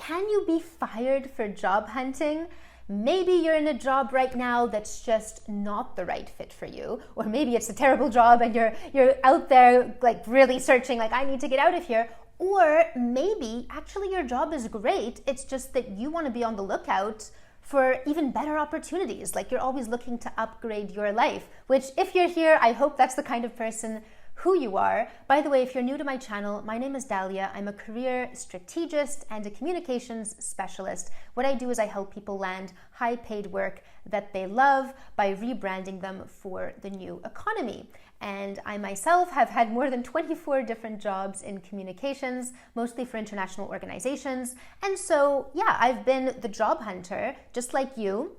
can you be fired for job hunting? Maybe you're in a job right now that's just not the right fit for you, or maybe it's a terrible job and you're out there like really searching, like I need to get out of here. Or maybe actually your job is great, it's just that you want to be on the lookout for even better opportunities, like you're always looking to upgrade your life, which if you're here, I hope that's the kind of person who you are. By the way, if you're new to my channel, my name is Dahlia. I'm a career strategist and a communications specialist. What I do is I help people land high-paid work that they love by rebranding them for the new economy. And I myself have had more than 24 different jobs in communications, mostly for international organizations. And so, yeah, I've been the job hunter, just like you,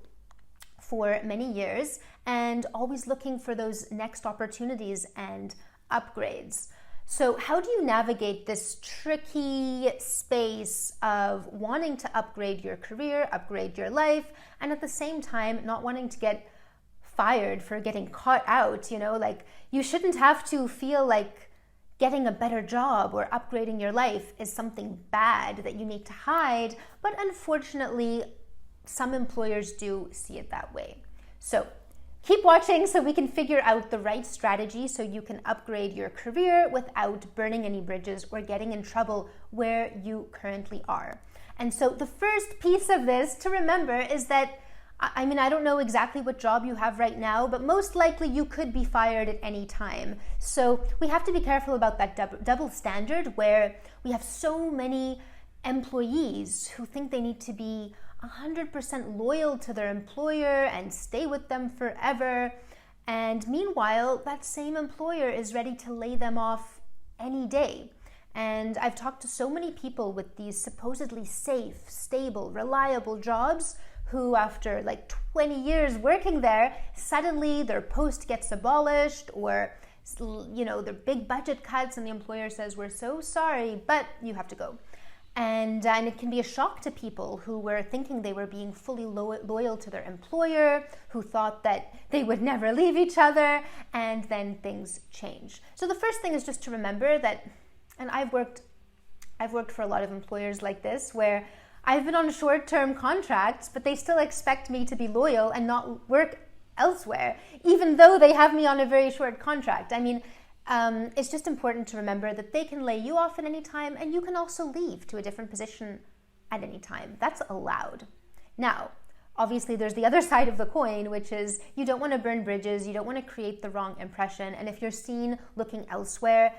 for many years, and always looking for those next opportunities and upgrades. So how do you navigate this tricky space of wanting to upgrade your career, upgrade your life, and at the same time not wanting to get fired for getting caught out? You know, like you shouldn't have to feel like getting a better job or upgrading your life is something bad that you need to hide, but unfortunately some employers do see it that way. So keep watching so we can figure out the right strategy so you can upgrade your career without burning any bridges or getting in trouble where you currently are. And so the first piece of this to remember is that, I mean, I don't know exactly what job you have right now, but most likely you could be fired at any time. So we have to be careful about that double standard where we have so many employees who think they need to be 100% loyal to their employer and stay with them forever. And meanwhile, that same employer is ready to lay them off any day. And I've talked to so many people with these supposedly safe, stable, reliable jobs who after like 20 years working there, suddenly their post gets abolished, or you know, their big budget cuts and the employer says, we're so sorry, but you have to go. And it can be a shock to people who were thinking they were being fully loyal to their employer, who thought that they would never leave each other, and then things change. So the first thing is just to remember that, and I've worked for a lot of employers like this, where I've been on short-term contracts, but they still expect me to be loyal and not work elsewhere, even though they have me on a very short contract. I mean, it's just important to remember that they can lay you off at any time, and you can also leave to a different position at any time. That's allowed. Now, obviously there's the other side of the coin, which is you don't want to burn bridges, you don't want to create the wrong impression, and if you're seen looking elsewhere,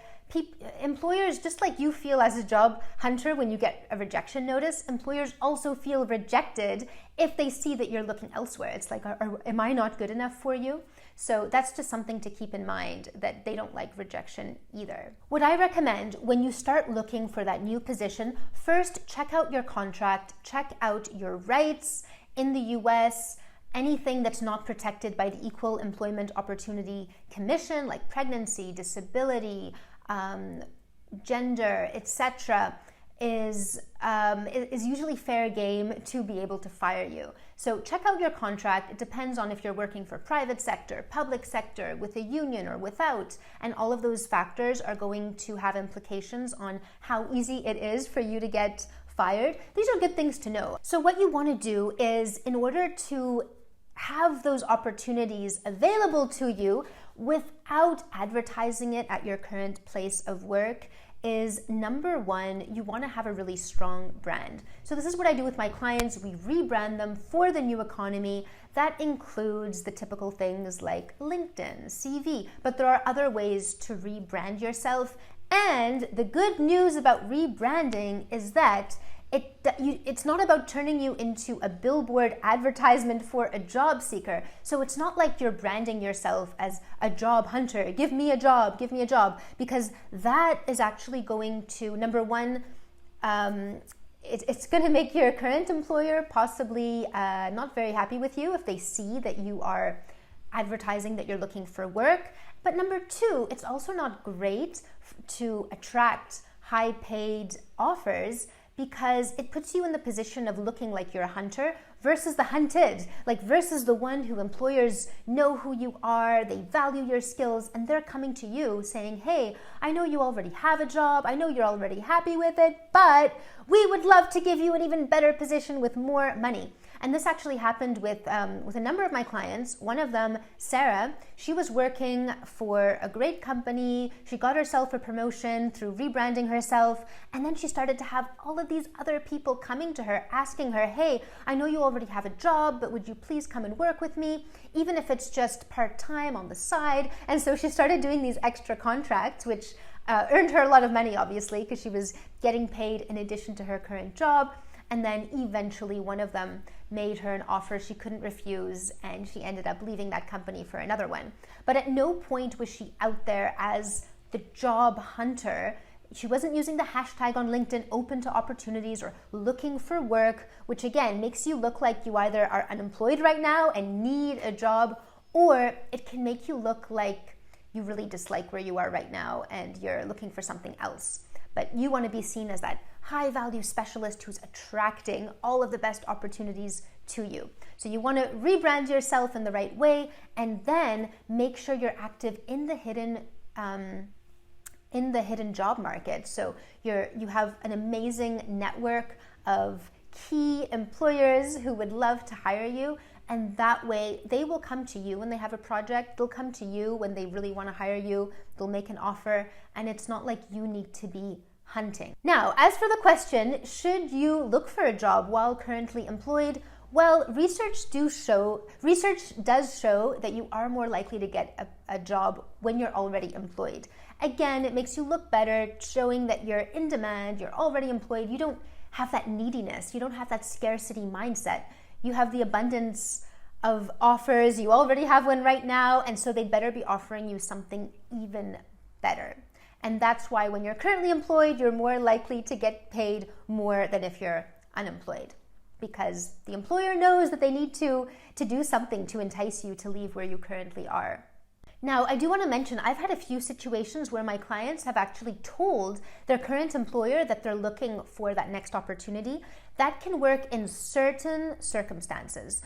employers, just like you feel as a job hunter when you get a rejection notice, employers also feel rejected if they see that you're looking elsewhere. It's like, am I not good enough for you? So that's just something to keep in mind, that they don't like rejection either. What I recommend when you start looking for that new position, first check out your contract, check out your rights in the US, anything that's not protected by the Equal Employment Opportunity Commission, like pregnancy, disability, gender, etc., is usually fair game to be able to fire you. So check out your contract. It depends on if you're working for private sector, public sector, with a union or without, and all of those factors are going to have implications on how easy it is for you to get fired. These are good things to know. So what you want to do is, in order to have those opportunities available to you without advertising it at your current place of work, is number one, you want to have a really strong brand. So this is what I do with my clients. We rebrand them for the new economy. That includes the typical things like LinkedIn, CV, but there are other ways to rebrand yourself. And the good news about rebranding is that it's not about turning you into a billboard advertisement for a job seeker. So it's not like you're branding yourself as a job hunter. Give me a job, because that is actually going to, number one, it's going to make your current employer possibly not very happy with you if they see that you are advertising that you're looking for work. But number two, it's also not great to attract high-paid offers, because it puts you in the position of looking like you're a hunter versus the hunted, like versus the one who employers know who you are, they value your skills, and they're coming to you saying, hey, I know you already have a job, I know you're already happy with it, but we would love to give you an even better position with more money. And this actually happened with a number of my clients. One of them, Sarah, she was working for a great company. She got herself a promotion through rebranding herself. And then she started to have all of these other people coming to her, asking her, hey, I know you already have a job, but would you please come and work with me? Even if it's just part-time on the side. And so she started doing these extra contracts, which earned her a lot of money, obviously, because she was getting paid in addition to her current job. And then eventually one of them made her an offer she couldn't refuse, and she ended up leaving that company for another one. But at no point was she out there as the job hunter. She wasn't using the hashtag on LinkedIn, open to opportunities or looking for work, which again makes you look like you either are unemployed right now and need a job, or it can make you look like you really dislike where you are right now and you're looking for something else. But you want to be seen as that high value specialist who's attracting all of the best opportunities to you. So you want to rebrand yourself in the right way, and then make sure you're active in the hidden job market. So you have an amazing network of key employers who would love to hire you. And that way they will come to you when they have a project, they'll come to you when they really want to hire you, they'll make an offer, and it's not like you need to be hunting. Now, as for the question, should you look for a job while currently employed? Well, research does show that you are more likely to get a job when you're already employed. Again, it makes you look better, showing that you're in demand, you're already employed, you don't have that neediness, you don't have that scarcity mindset. You have the abundance of offers, you already have one right now, and so they'd better be offering you something even better. And that's why when you're currently employed, you're more likely to get paid more than if you're unemployed, because the employer knows that they need to do something to entice you to leave where you currently are. Now, I do want to mention, I've had a few situations where my clients have actually told their current employer that they're looking for that next opportunity. That can work in certain circumstances.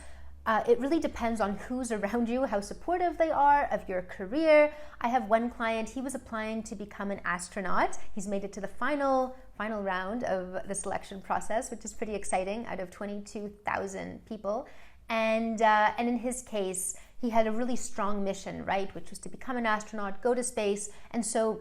It really depends on who's around you, how supportive they are of your career. I have one client, he was applying to become an astronaut. He's made it to the final round of the selection process, which is pretty exciting, out of 22,000 people. And in his case, he had a really strong mission, right, which was to become an astronaut, go to space. And so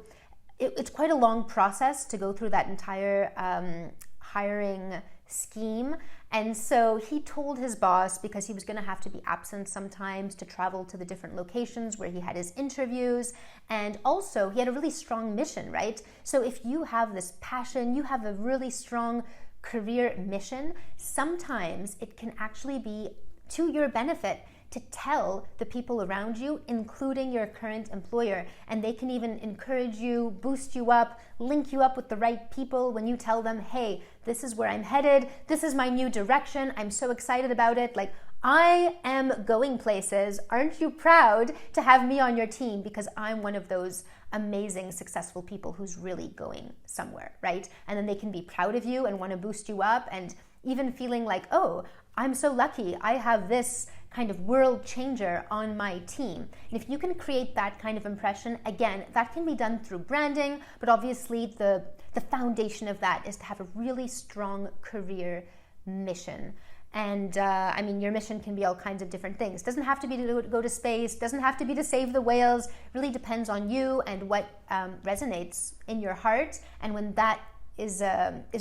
it's quite a long process to go through that entire hiring scheme. And so he told his boss, because he was going to have to be absent sometimes to travel to the different locations where he had his interviews, and also he had a really strong mission, right? So if you have this passion, you have a really strong career mission, sometimes it can actually be to your benefit to tell the people around you, including your current employer. And they can even encourage you, boost you up, link you up with the right people when you tell them, hey, this is where I'm headed, this is my new direction, I'm so excited about it, like, I am going places, aren't you proud to have me on your team, because I'm one of those amazing, successful people who's really going somewhere, right? And then they can be proud of you and want to boost you up, and even feeling like, oh, I'm so lucky, I have this kind of world changer on my team. And if you can create that kind of impression, again, that can be done through branding, but obviously the foundation of that is to have a really strong career mission. And I mean, your mission can be all kinds of different things. It doesn't have to be to go to space, doesn't have to be to save the whales. It really depends on you and what resonates in your heart. And when that is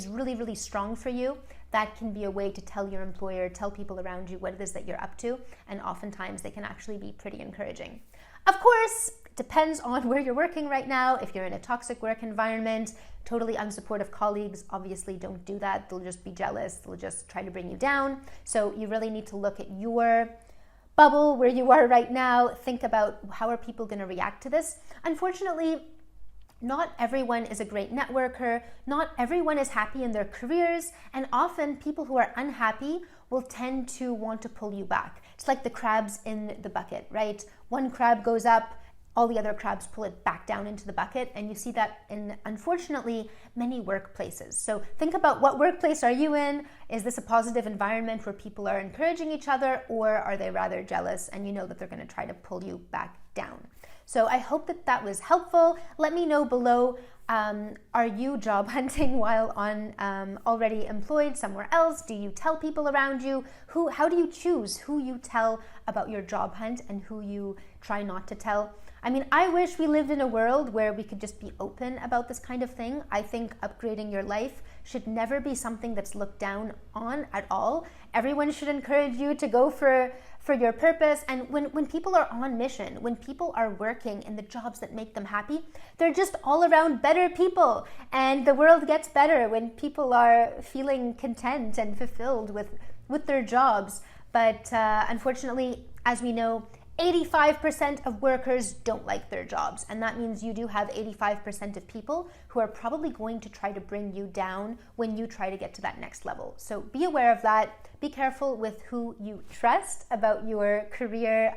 really, really strong for you, that can be a way to tell your employer, tell people around you what it is that you're up to, and oftentimes they can actually be pretty encouraging. Of course, it depends on where you're working right now. If you're in a toxic work environment, totally unsupportive colleagues, obviously don't do that. They'll just be jealous. They'll just try to bring you down. So you really need to look at your bubble where you are right now. Think about, how are people going to react to this? Unfortunately, not everyone is a great networker, not everyone is happy in their careers, and often people who are unhappy will tend to want to pull you back. It's like the crabs in the bucket, right? One crab goes up, all the other crabs pull it back down into the bucket. And you see that in, unfortunately, many workplaces. So think about, what workplace are you in? Is this a positive environment where people are encouraging each other, or are they rather jealous and you know that they're going to try to pull you back down? So I hope that that was helpful. Let me know below, are you job hunting while already employed somewhere else? Do you tell people around you? How do you choose who you tell about your job hunt and who you try not to tell? I mean, I wish we lived in a world where we could just be open about this kind of thing. I think upgrading your life should never be something that's looked down on at all. Everyone should encourage you to go for your purpose. And when people are on mission, when people are working in the jobs that make them happy, they're just all around better people. And the world gets better when people are feeling content and fulfilled with their jobs. But unfortunately, as we know, 85% of workers don't like their jobs, and that means you do have 85% of people who are probably going to try to bring you down when you try to get to that next level. So be aware of that. Be careful with who you trust about your career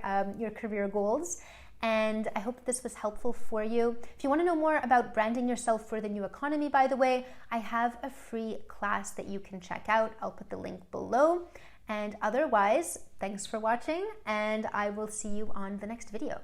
goals. And I hope this was helpful for you. If you want to know more about branding yourself for the new economy, by the way, I have a free class that you can check out. I'll put the link below. And otherwise, thanks for watching, and I will see you on the next video.